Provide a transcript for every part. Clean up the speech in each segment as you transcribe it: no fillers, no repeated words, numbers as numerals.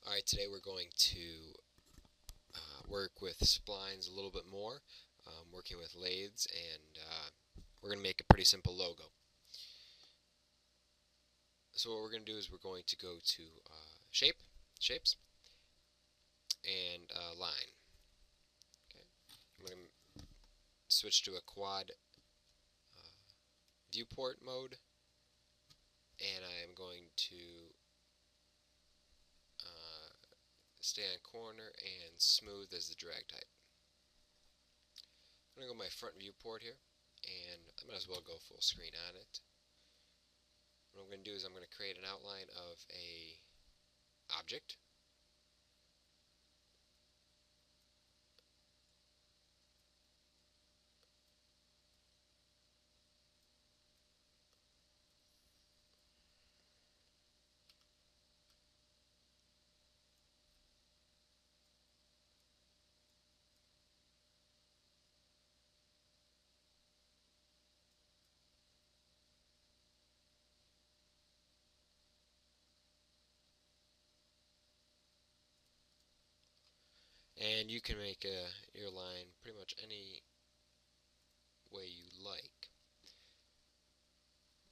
Alright, today we're going to work with splines a little bit more, working with lathes, and we're going to make a pretty simple logo. So what we're going to do is we're going to go to Shapes, and Line. Okay. I'm going to switch to a quad viewport mode, and I am going to stay on corner and smooth as the drag type. I'm going to go my front viewport here, and I might as well go full screen on it. What I'm going to do is I'm going to create an outline of a object. And you can make your line pretty much any way you like.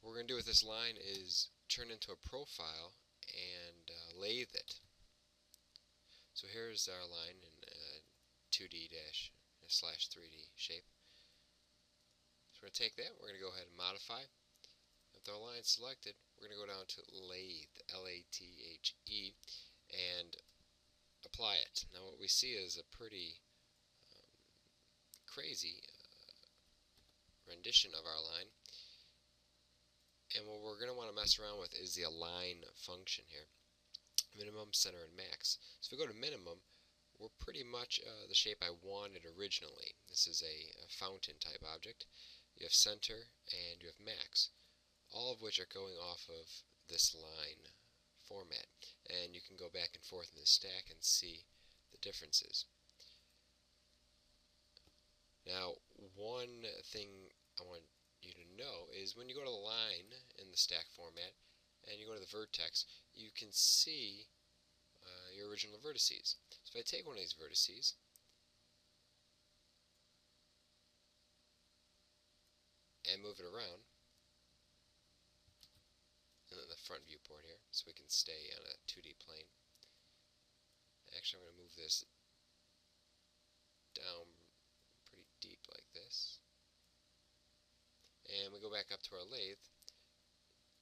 What we're going to do with this line is turn into a profile and lathe it. So here's our line in 2D-/3D shape. So we're going to take that, we're going to go ahead and modify. With our line selected, we're going to go down to Lathe, L-A-T-H-E, and apply it. Now what we see is a pretty crazy rendition of our line. And what we're going to want to mess around with is the align function here. Minimum, center, and max. So if we go to minimum, we're pretty much the shape I wanted originally. This is a fountain type object. You have center and you have max, all of which are going off of this line format. And you can go back and forth in the stack and see the differences. Now, one thing I want you to know is when you go to the line in the stack format and you go to the vertex, you can see your original vertices. So if I take one of these vertices and move it around, and then the front viewport here, so we can stay on a 2D plane. Actually, I'm going to move this down pretty deep like this. And we go back up to our lathe,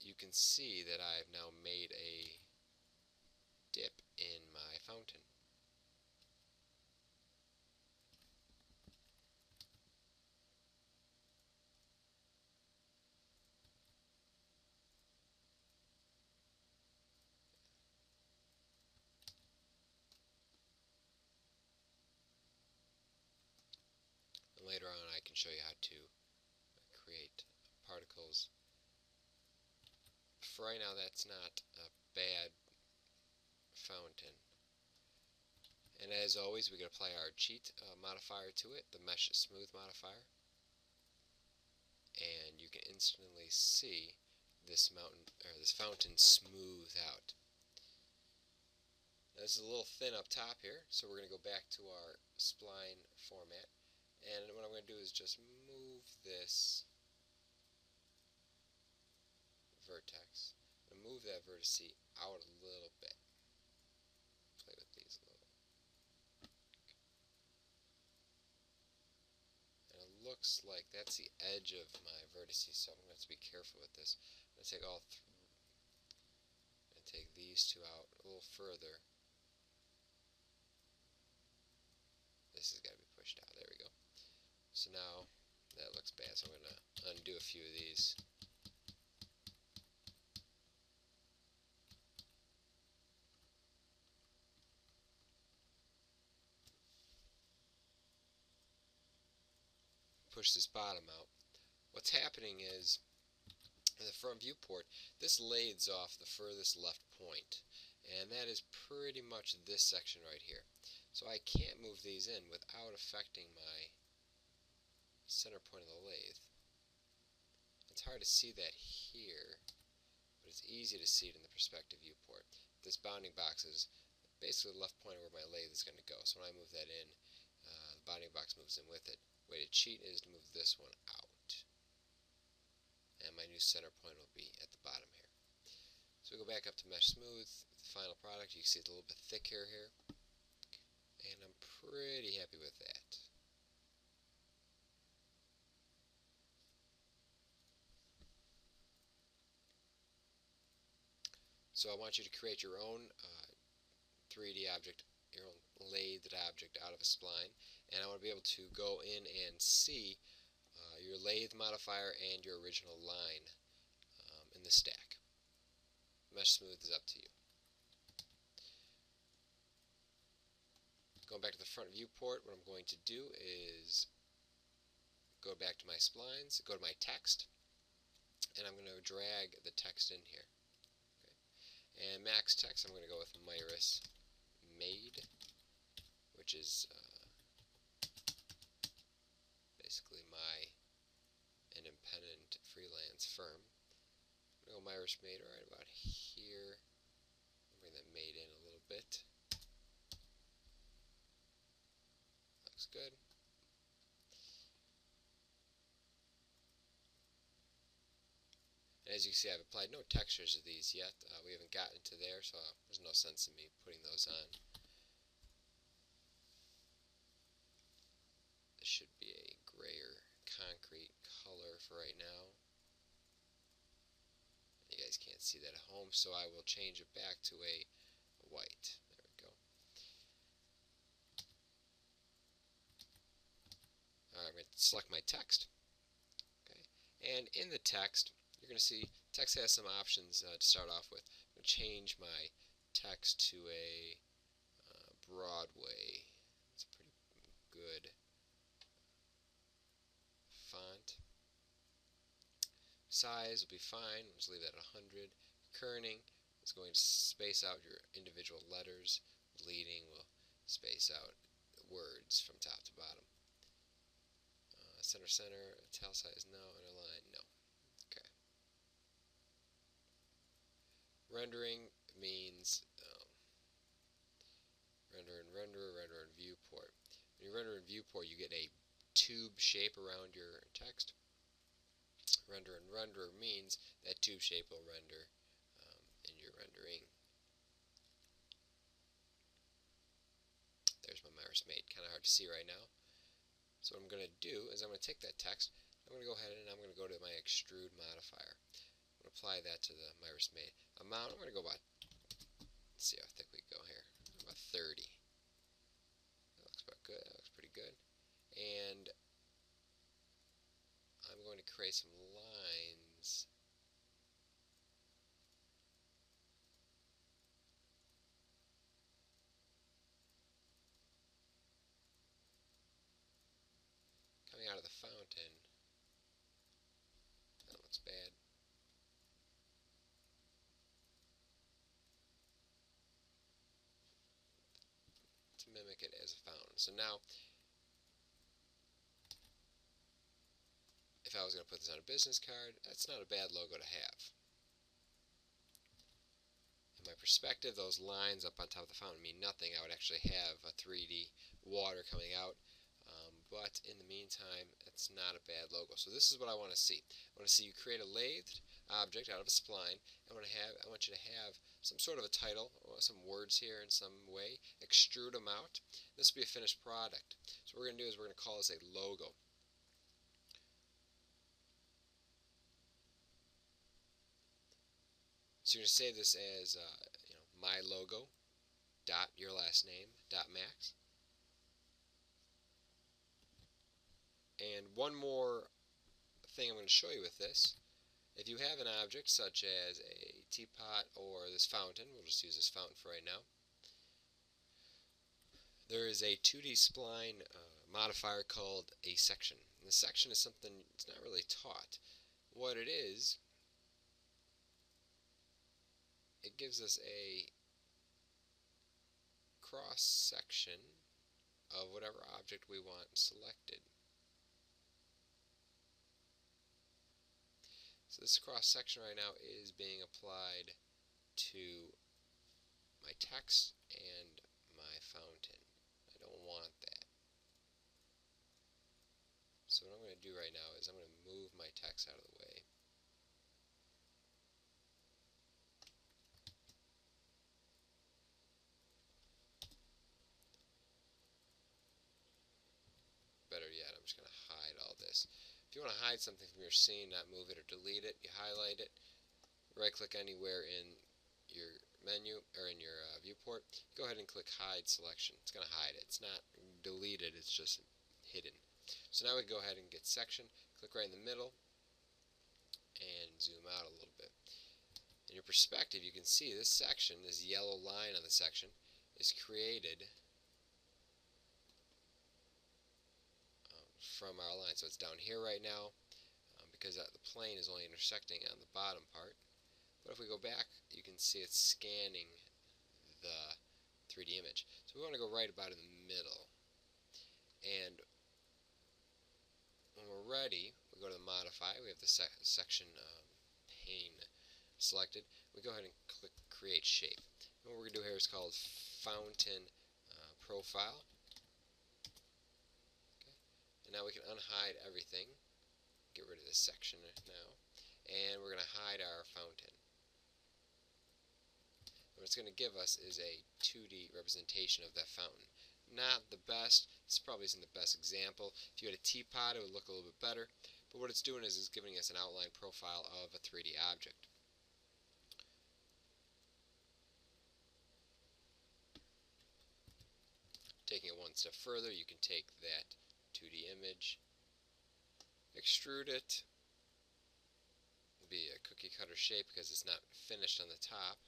you can see that I've now made a dip in my fountain. And later on I can show you how to create particles. For right now, that's not a bad fountain. And as always, we can apply our cheat modifier to it, the mesh smooth modifier, and you can instantly see this this fountain smooth out. Now, this is a little thin up top here, so we're going to go back to our spline format, and what I'm going to do is just move this vertex and move that vertex out a little bit. Play with these a little. And it looks like that's the edge of my vertices, so I'm going to have to be careful with this. I'm going to take take these two out a little further. This has got to be pushed out. There we go. So now that looks bad, so I'm going to undo a few of these. Push this bottom out. What's happening is, in the front viewport, this lathes off the furthest left point, and that is pretty much this section right here. So I can't move these in without affecting my center point of the lathe. It's hard to see that here, but it's easy to see it in the perspective viewport. This bounding box is basically the left pointer where my lathe is going to go. So when I move that in, the bounding box moves in with it. The way to cheat is to move this one out. And my new center point will be at the bottom here. So we go back up to Mesh Smooth, the final product. You can see it's a little bit thicker here. And I'm pretty happy with that. So I want you to create your own 3D object, your own lathed object out of a spline, and I want to be able to go in and see your lathe modifier and your original line in the stack. Mesh Smooth is up to you. Going back to the front viewport, what I'm going to do is go back to my splines, go to my text, and I'm going to drag the text in here. And max text, I'm going to go with Myris Made, which is basically my independent freelance firm. I'm going to go Myris Made right about here. I'll bring that made in a little bit. Looks good. And as you can see, I've applied no textures to these yet. We haven't gotten to there, so there's no sense in me putting those on. This should be a grayer concrete color for right now. You guys can't see that at home, so I will change it back to a white. There we go. I'm going to select my text. Okay. And in the text, you're going to see text has some options to start off with. I'm going to change my text to a Broadway. It's a pretty good font. Size will be fine. We'll just leave that at 100. Kerning is going to space out your individual letters. Leading will space out words from top to bottom. Center, italicized, no. Underline, no. Okay. Rendering means render and viewport. When you render in viewport, you get a tube shape around your text. Render and renderer means that tube shape will render in your rendering. There's my Myris Made. Kind of hard to see right now. So what I'm going to do is I'm going to take that text, I'm going to go ahead and I'm going to go to my extrude modifier. I'm going to apply that to the Myris Made. Amount, I'm going to go about, let's see how thick we go here, about 30. That looks about good, that looks pretty good. And I'm going to create some lines. Coming out of the fountain. That looks bad. To mimic it as a fountain. So now, if I was going to put this on a business card, that's not a bad logo to have. In my perspective, those lines up on top of the fountain mean nothing. I would actually have a 3D water coming out. But in the meantime, it's not a bad logo. So this is what I want to see. I want to see you create a lathed object out of a spline. I want you to have some sort of a title, or some words here in some way. Extrude them out. This will be a finished product. So what we're going to do is we're going to call this a logo. So you're going to save this as my logo dot your last name dot max. And one more thing I'm going to show you with this. If you have an object such as a teapot or this fountain, we'll just use this fountain for right now. There is a 2D spline modifier called a section. And the section is something that's not really taught. What it is, it gives us a cross section of whatever object we want selected. So this cross section right now is being applied to my text and my fountain. I don't want that. So what I'm going to do right now is I'm going to move my text out of the way. Better yet, I'm just going to hide all this. If you want to hide something from your scene, not move it or delete it, you highlight it, right click anywhere in your menu or in your viewport, go ahead and click hide selection. It's going to hide it. It's not deleted, it's just hidden. So now we go ahead and get section, click right in the middle and zoom out a little bit. In your perspective, you can see this section, this yellow line on the section, is created from our line. So it's down here right now because the plane is only intersecting on the bottom part. But if we go back, you can see it's scanning the 3D image. So we want to go right about in the middle. And when we're ready, we go to the modify. We have the section pane selected. We go ahead and click create shape. And what we're going to do here is called fountain profile. Okay. And now we can unhide everything. Get rid of this section now. And we're going to hide our fountain. What it's going to give us is a 2D representation of that fountain. Not the best. This probably isn't the best example. If you had a teapot, it would look a little bit better. But what it's doing is it's giving us an outline profile of a 3D object. Taking it one step further, you can take that 2D image, extrude it, be a cookie cutter shape because it's not finished on the top,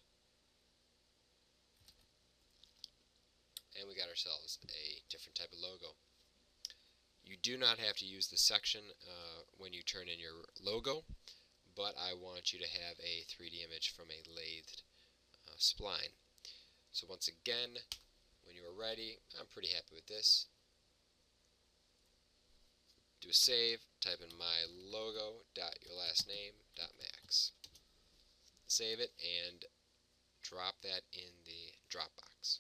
and we got ourselves a different type of logo. You do not have to use the section when you turn in your logo, but I want you to have a 3D image from a lathed spline. So once again, when you are ready, I'm pretty happy with this. Do a save, type in my logo dot your last name dot max. Save it and drop that in the Dropbox.